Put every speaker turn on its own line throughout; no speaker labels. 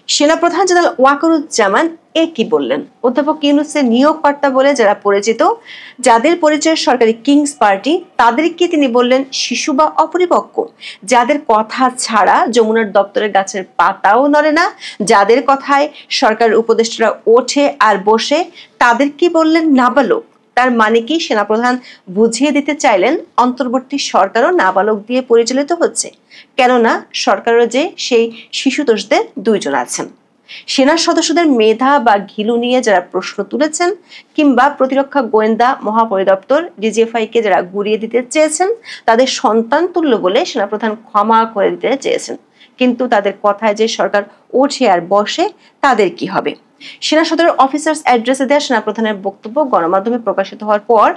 সেনাপ্রধান জেনারেল ওয়াকারুজ্জামান কি বললেন? অধ্যাপক ইউনূসের নিয়োগকর্তা বলে যারা পরিচিত, যাদের পরিচয় সরকারি কিংস পার্টি, তাদেরকে তিনি বললেন শিশু বা অপরিপক্ক। যাদের কথা ছাড়া যমুনার দপ্তরের গাছের পাতাও নড়ে না, যাদের কথায় সরকারের উপদেষ্টারা ওঠে আর বসে, তাদেরকে বললেন নাবালক। তার মানে কি সেনাপ্রধান বুঝিয়ে দিতে চাইলেন অন্তর্বর্তী সরকারও নাবালক দিয়ে পরিচালিত হচ্ছে? কেননা সরকারের যে সেই শিশুতোষদের দুইজন আছেন। সেনা সদস্যদের মেধা বা ঘিলু নিয়ে যারা প্রশ্ন তুলেছেন, কিংবা প্রতিরক্ষা গোয়েন্দা মহাপরিদপ্তর ডিজিএফআই কে যারা গুড়িয়ে দিতে চেয়েছেন, তাদের সন্তান তুল্য বলে সেনাপ্রধান ক্ষমা করে দিতে চেয়েছেন। কিন্তু তাদের কথায় যে সরকার ওঠে আর বসে, তাদের কি হবে? সেনা সদরের অফিসার্স অ্যাড্রেসে দেওয়া সেনাপ্রধানের বক্তব্য গণমাধ্যমে প্রকাশিত হওয়ার পর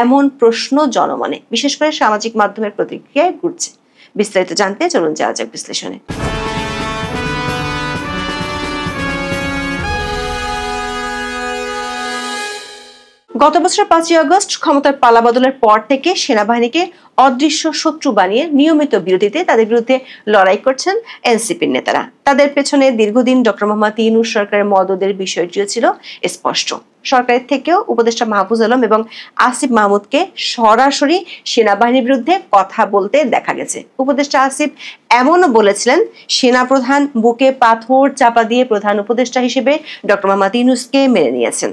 এমন প্রশ্ন জনমনে, বিশেষ করে সামাজিক মাধ্যমের প্রতিক্রিয়ায় ঘুরছে। বিস্তারিত জানতে চলুন যাওয়া যাক বিশ্লেষণে। গত বছর 5ই আগস্ট ক্ষমতার পালাবদলের পর থেকে সেনাবাহিনীকে অদৃশ্য শত্রু বানিয়ে নিয়মিত বিরতিতে তাদের বিরুদ্ধে লড়াই করছেন এনসিপির নেতারা। তাদের পেছনে দীর্ঘদিন ডক্টর মোহাম্মদ ইউনূস সরকারের মদদের বিষয়টিও ছিল স্পষ্ট। সরকারের থেকেও উপদেষ্টা মাহফুজ আলম এবং আসিফ মাহমুদকে সরাসরি সেনাবাহিনীর বিরুদ্ধে কথা বলতে দেখা গেছে। উপদেষ্টা আসিফ এমনও বলেছিলেন, সেনাপ্রধান বুকে পাথর চাপা দিয়ে প্রধান উপদেষ্টা হিসেবে ডক্টর মোহাম্মদ ইউনূসকে মেনে নিয়েছেন।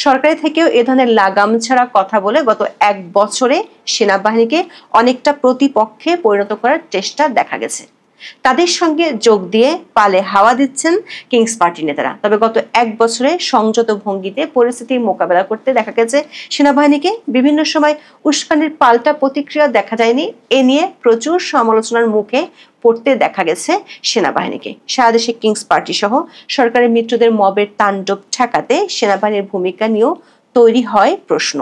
সরকারি থেকেও এ ধরনের লাগাম ছাড়া কথা বলে গত 1 বছরে সেনাবাহিনীকে অনেকটা প্রতিপক্ষে পরিণত করার চেষ্টা দেখা গেছে। তাদের সঙ্গে যোগ দিয়ে পালে হাওয়া দিচ্ছেন কিংস পার্টি নেতারা। তবে গত 1 বছরে সংযত ভঙ্গিতে পরিস্থিতির মোকাবেলা করতে দেখা গেছে সেনাবাহিনীকে। বিভিন্ন সময় উস্কানির পাল্টা প্রতিক্রিয়া দেখা যায়নি। এ নিয়ে প্রচুর সমালোচনার মুখে পড়তে দেখা গেছে সেনাবাহিনীকে। সারা দেশে কিংস পার্টি সহ সরকারের মিত্রদের মবের তাণ্ডব ঠেকাতে সেনাবাহিনীর ভূমিকা নিয়েও তৈরি হয় প্রশ্ন।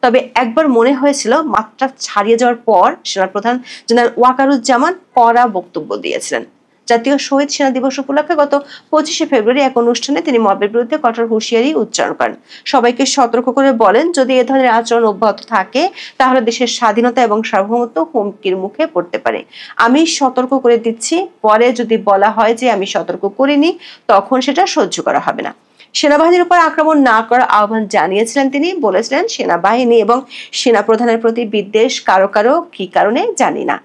তবে একবার মনে হয়েছিল মাত্রা ছাড়িয়ে যাওয়ার পর সেনাপ্রধান জেনারেল ওয়াকারুজ্জামান কড়া বক্তব্য দিয়েছিলেন। জাতীয় শহীদ সেনা দিবস উপলক্ষে গত 25শে ফেব্রুয়ারি এক অনুষ্ঠানে তিনি মবের বিরুদ্ধে কঠোর হুঁশিয়ারি উচ্চারণ করেন। সবাইকে সতর্ক করে বলেন, যদি এ ধরনের আচরণ অব্যাহত থাকে তাহলে দেশের স্বাধীনতা এবং সার্বভৌমত্ব হুমকির মুখে পড়তে পারে। আমি সতর্ক করে দিচ্ছি, পরে যদি বলা হয় যে আমি সতর্ক করিনি, তখন সেটা সহ্য করা হবে না। সেনাবাহিনীর উপর আক্রমণ না করার আহ্বান জানিয়েছিলেন তিনি। বলেছিলেন, সেনাবাহিনী এবং সেনাপ্রধানের প্রতি বিদ্বেষ কারো কারো কি কারণে জানি না।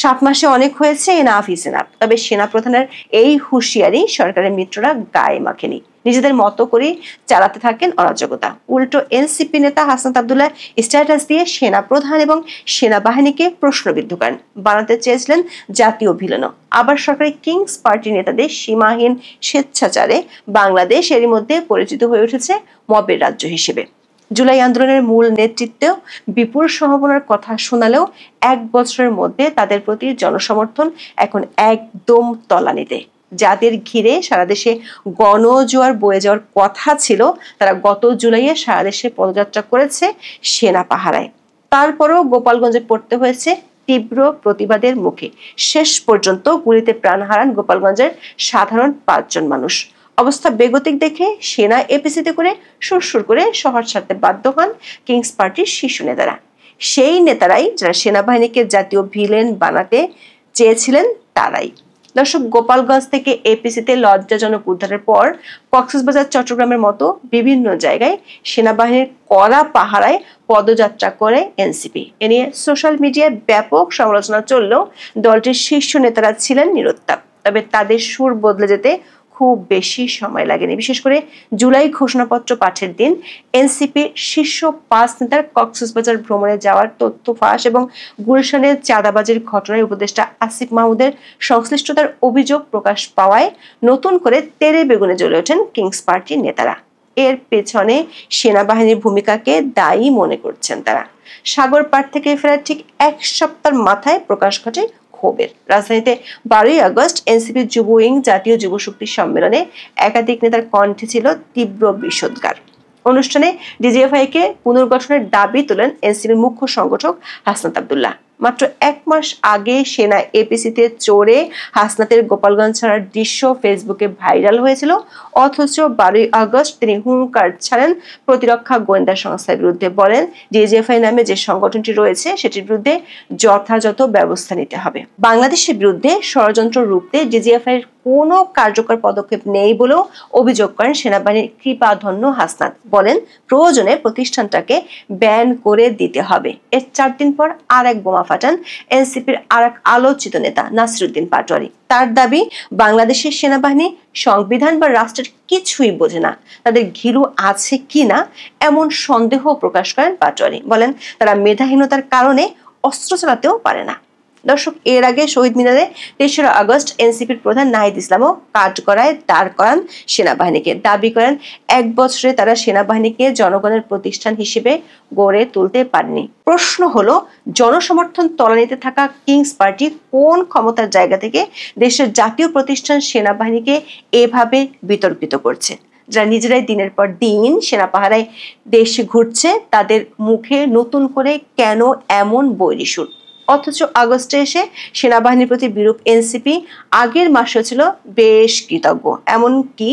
7 মাসে অনেক হয়েছে, এনাফ ইজ এনাফ। তবে সেনাপ্রধানের এই হুঁশিয়ারি সরকারের মিত্ররা গায়ে মাখেনি। নিজেদের মতো করে চালাতে থাকেন অরাজকতা। উল্টো এনসিপি নেতা হাসনাত আব্দুল্লাহ স্ট্যাটাস দিয়ে সেনাপ্রধান এবং সেনাবাহিনীকে প্রশ্নবিদ্ধ করেন, বানাতে চেয়েছিলেন জাতীয় ভিলেনও। আবার সরকারি কিংস পার্টি নেতাদের সীমাহীন স্বেচ্ছাচারে বাংলাদেশ এরই মধ্যে পরিচিত হয়ে উঠেছে মবের রাজ্য হিসেবে। জুলাই আন্দোলনের মূল নেতৃত্বেও বিপুল সম্ভাবনার কথা শোনালেও 1 বছরের মধ্যে তাদের প্রতি জনসমর্থন এখন একদম তলানিতে। যাদের ঘিরে সারা দেশে গণজোয়ার বয়ে যাওয়ার কথা ছিল, তারা গত জুলাইয়ে সারা দেশে পদযাত্রা করেছে সেনা পাহারায়। তারপরেও গোপালগঞ্জে পড়তে হয়েছে তীব্র প্রতিবাদের মুখে। শেষ পর্যন্ত গুলিতে প্রাণ হারান গোপালগঞ্জের সাধারণ 5 জন মানুষ। অবস্থা বেগতিক দেখে সেনা এপিসিতে করে সুরসুর করে শহর ছাড়তে বাধ্য হন কিংস পার্টির শীর্ষ নেতারা। সেই নেতারাই যারা সেনাবাহিনীকে জাতীয় ভিলেন বানাতে চেয়েছিলেন, তারাই। দর্শক, গোপালগঞ্জ থেকে এপিসিতে লজ্জাজনক উদ্ধারের পর কক্সবাজার, চট্টগ্রামের মতো বিভিন্ন জায়গায় সেনাবাহিনীর কড়া পাহারায় পদযাত্রা করে এনসিপি। এ নিয়ে সোশ্যাল মিডিয়ায় ব্যাপক সমালোচনা চললেও দলটির শীর্ষ নেতারা ছিলেন নিরুত্তাপ। তবে তাদের সুর বদলে যেতে খুব বেশি সময় লাগেনি। বিশেষ করে জুলাই ঘোষণাপত্র পাঠের দিন এনসিপির শীর্ষ 5 নেতার কক্সবাজার ভ্রমণে যাওয়ার তথ্য ফাঁস এবং গুলশানের চাঁদাবাজির ঘটনায় উপদেষ্টা আসিফ মাহমুদের সংশ্লিষ্টতার অভিযোগ প্রকাশ পাওয়ায় নতুন করে তেড়ে বেগুনে জ্বলে ওঠেন কিংস পার্টির নেতারা। এর পেছনে সেনাবাহিনীর ভূমিকাকে দায়ী মনে করছেন তারা। সাগর পাড় থেকে ফেরার ঠিক 1 সপ্তাহের মাথায় প্রকাশ ঘটে ক্ষোভের। রাজধানীতে 12ই আগস্ট এনসিপির যুব উইং জাতীয় যুব শক্তি সম্মেলনে একাধিক নেতার কণ্ঠে ছিল তীব্র বিষোদগার। অনুষ্ঠানে ডিজিএফআই-কে পুনর্গঠনের দাবি তোলেন এনসিপির মুখ্য সংগঠক হাসনাত আব্দুল্লাহ। মাত্র 1 মাস আগে সেনা এপিসিতে চড়ে হাসনাতের গোপালগঞ্জ ছাড়ার দৃশ্য ফেসবুকে ভাইরাল হয়েছিল, অথচ 12ই আগস্ট তিনি হুঙ্কার ছাড়েন প্রতিরক্ষা গোয়েন্দা সংস্থার বিরুদ্ধে। বলেন, ডিজিএফআই নামে যে সংগঠনটি রয়েছে সেটির বিরুদ্ধে যথাযথ ব্যবস্থা নিতে হবে। বাংলাদেশের বিরুদ্ধে ষড়যন্ত্র রুখতে ডিজিএফআই এর কোনো কার্যকর পদক্ষেপ নেই বলেও অভিযোগ করেন সেনাবাহিনীর কৃপাধন্য হাসনাত। বলেন প্রয়োজনে প্রতিষ্ঠানটাকে ব্যান করে দিতে হবে। এর 4 দিন পর আরেক বোমা ফাটান এনসিপির আরেক আলোচিত নেতা নাসিরউদ্দিন পাটোয়ারি। তার দাবি বাংলাদেশের সেনাবাহিনী সংবিধান বা রাষ্ট্রের কিছুই বোঝে না, তাদের ঘিলু আছে কিনা এমন সন্দেহ প্রকাশ করেন পাটোয়ারি। বলেন তারা মেধাহীনতার কারণে অস্ত্র চালাতেও পারে না। দর্শক, এর আগে শহীদ মিনারে ৩রা আগস্ট এনসিপির প্রধান নাহিদ ইসলামও কাঠগড়ায় দাঁড় করান সেনাবাহিনীকে। দাবি করেন 1 বছরে তারা সেনাবাহিনীকে জনগণের প্রতিষ্ঠান হিসেবে গড়ে তুলতে পারেনি। প্রশ্ন হলো, জনসমর্থন তলানিতে থাকা কিংস পার্টি কোন ক্ষমতার জায়গা থেকে দেশের জাতীয় প্রতিষ্ঠান সেনাবাহিনীকে এভাবে বিতর্কিত করছে? যারা নিজেরাই দিনের পর দিন সেনা পাহারায় দেশে ঘুরছে, তাদের মুখে নতুন করে কেন এমন বৈরী সুর? অথচ আগস্টে এসে সেনাবাহিনীর প্রতি বিরূপ এনসিপি আগের মাসেও ছিল বেশ কৃতজ্ঞ। এমনকি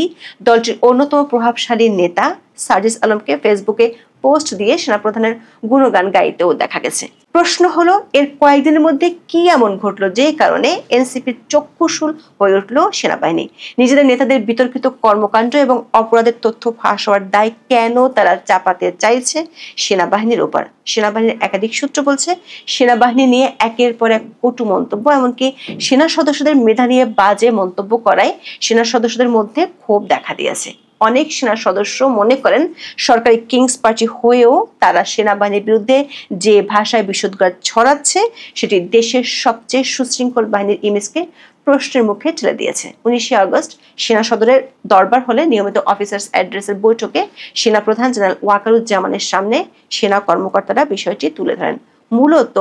দলটির অন্যতম প্রভাবশালী নেতা সার্জিস আলমকে ফেসবুকে পোস্ট দিয়ে সেনাপ্রধানের গুণগান গাইতেও দেখা গেছে। প্রশ্ন হলো, এর কয়েকদিনের মধ্যে কি এমন ঘটলো যে কারণে এনসিপির চক্ষুশূল হয়ে উঠল সেনাবাহিনী? নিজেদের নেতাদের বিতর্কিত কর্মকাণ্ড এবং অপরাধের তথ্য ফাঁস হওয়ার দায় কেন তারা চাপাতে চাইছে সেনাবাহিনীর উপর? সেনাবাহিনীর একাধিক সূত্র বলছে, সেনাবাহিনী নিয়ে একের পর এক কটু মন্তব্য, এমনকি সেনা সদস্যদের মেধা নিয়ে বাজে মন্তব্য করায় সেনা সদস্যদের মধ্যে ক্ষোভ দেখা দিয়েছে। অনেক সেনা সদস্য মনে করেন সরকারি কিংস পার্টি হয়েও তারা সেনাবাহিনীর বিরুদ্ধে যে ভাষায় বিশুদ্ধগার ছড়াচ্ছে সেটি দেশের সবচেয়ে সুশৃঙ্খল বাহিনীর ইমেজকে প্রশ্নের মুখে ঠেলে দিয়েছে। 19 আগস্ট সেনা সদরের দরবার হলে নিয়মিত অফিসার্স অ্যাড্রেসের বৈঠকে সেনাপ্রধান জেনারেল ওয়াকারুজ্জামানের সামনে সেনা কর্মকর্তারা বিষয়টি তুলে ধরেন। মূলত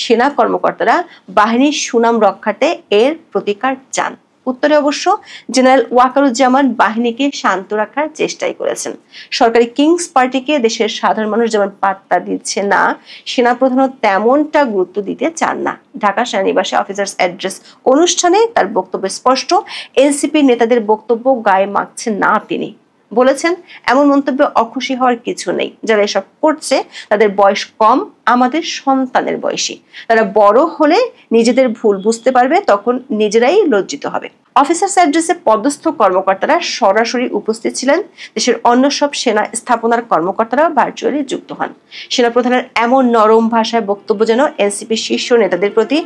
সেনা কর্মকর্তারা বাহিনীর সুনাম রক্ষার্থে এর প্রতিকার চান। উত্তরে অবশ্য জেনারেল ওয়াকারুজ্জামান বাহিনীকে শান্ত রাখার চেষ্টাই করেছেন। সরকারি কিংস পার্টিকে দেশের সাধারণ মানুষ যেমন পাত্তা দিচ্ছে না, সেনাপ্রধানও তেমনটা গুরুত্ব দিতে চান না। ঢাকা সেনানিবাসে অফিসার্স অ্যাড্রেস অনুষ্ঠানে তার বক্তব্য স্পষ্ট, এনসিপি নেতাদের বক্তব্য গায়ে মাখছেন না তিনি। বলেছেন এমন মন্তব্যে অখুশি হওয়ার কিছু নেই। যারা এসব করছে তাদের বয়স কম, আমাদের সন্তানের বয়সী। তারা বড় হলে নিজেদের ভুল বুঝতে পারবে, তখন নিজেরাই লজ্জিত হবে। অফিসার্স অ্যাড্রেসে পদস্থ কর্মকর্তারা সরাসরি উপস্থিত ছিলেন। দেশের অন্য সব সেনা স্থাপনার কর্মকর্তারা ভার্চুয়ালি যুক্ত হন। সেনাপ্রধানের এমন নরম ভাষায় বক্তব্য যেন এনসিপি শীর্ষ নেতাদের প্রতি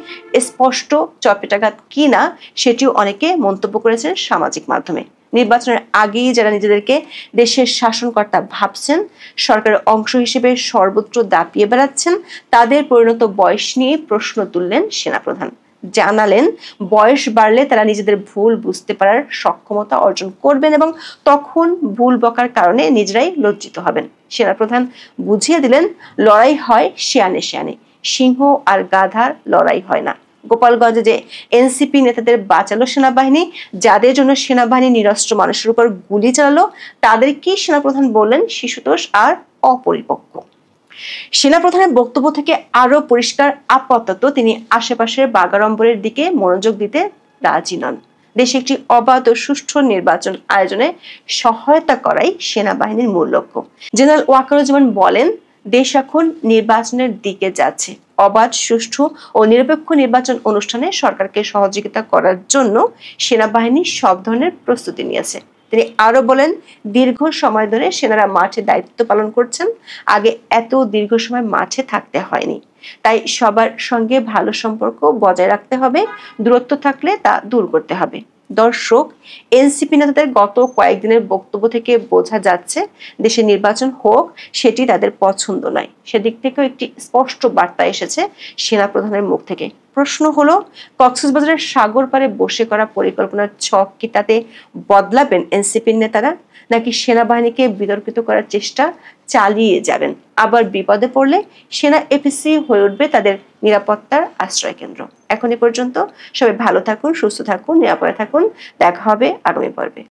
স্পষ্ট চপেটাঘাত কিনা সেটিও অনেকে মন্তব্য করেছেন সামাজিক মাধ্যমে। নির্বাচনের আগেই যারা নিজেদেরকে দেশের শাসনকর্তা ভাবছেন, সরকারের অংশ হিসেবে সর্বত্র দাপিয়ে বেড়াচ্ছেন, তাদের পরিণত বয়স নিয়ে প্রশ্ন তুললেন সেনাপ্রধান। জানালেন বয়স বাড়লে তারা নিজেদের ভুল বুঝতে পারার সক্ষমতা অর্জন করবেন এবং তখন ভুল বকার কারণে নিজেরাই লজ্জিত হবেন। সেনাপ্রধান বুঝিয়ে দিলেন লড়াই হয় শিয়ানে শিয়ানে, সিংহ আর গাধার লড়াই হয় না। গোপালগঞ্জে যে এনসিপি নেতাদের বাঁচালো সেনাবাহিনী, যাদের জন্য সেনাবাহিনী নিরস্ত্র মানুষের উপর গুলি চালালো, তাদেরকেই সেনাপ্রধান বললেন শিশুতোষ আর অপরিপক্ক। সেনাপ্রধানের বক্তব্য থেকে আরো পরিষ্কার, আপাতত তিনি আশেপাশের বাগাড়ম্বরের দিকে মনোযোগ দিতে রাজি নন। দেশে একটি অবাধ ও সুষ্ঠু নির্বাচন আয়োজনে সহায়তা করাই সেনাবাহিনীর মূল লক্ষ্য। জেনারেল ওয়াকারুজ্জামান বলেন, দেশ এখন নির্বাচনের দিকে যাচ্ছে। অবাধ, সুষ্ঠু ও নিরপেক্ষ নির্বাচন অনুষ্ঠানে সরকারকে সহযোগিতা করার জন্য সেনাবাহিনী সব ধরনের প্রস্তুতি নিয়েছে। তিনি আরো বলেন, দীর্ঘ সময় ধরে সেনারা মাঠে দায়িত্ব পালন করছেন। আগে এত দীর্ঘ সময় মাঠে থাকতে হয়নি। তাই সবার সঙ্গে ভালো সম্পর্ক বজায় রাখতে হবে, দূরত্ব থাকলে তা দূর করতে হবে। দর্শক, এনসিপি নেতাদের গত কয়েকদিনের বক্তব্য থেকে বোঝা যাচ্ছে দেশে নির্বাচন হোক সেটি তাদের পছন্দ নয়। সেদিক থেকেও একটি স্পষ্ট বার্তা এসেছে সেনাপ্রধানের মুখ থেকে। প্রশ্ন হলো, কক্সবাজারের সাগর পাড়ে বসে করা পরিকল্পনার ছক কি তাতে বদলাবেন এনসিপির নেতারা, নাকি সেনাবাহিনীকে বিতর্কিত করার চেষ্টা চালিয়ে যাবেন? আবার বিপদে পড়লে সেনা এপিসি হয়ে উঠবে তাদের নিরাপত্তার আশ্রয় কেন্দ্র। এখন এ পর্যন্ত সবাই ভালো থাকুন, সুস্থ থাকুন, নিরাপদে থাকুন। দেখা হবে আগামী পর্বে।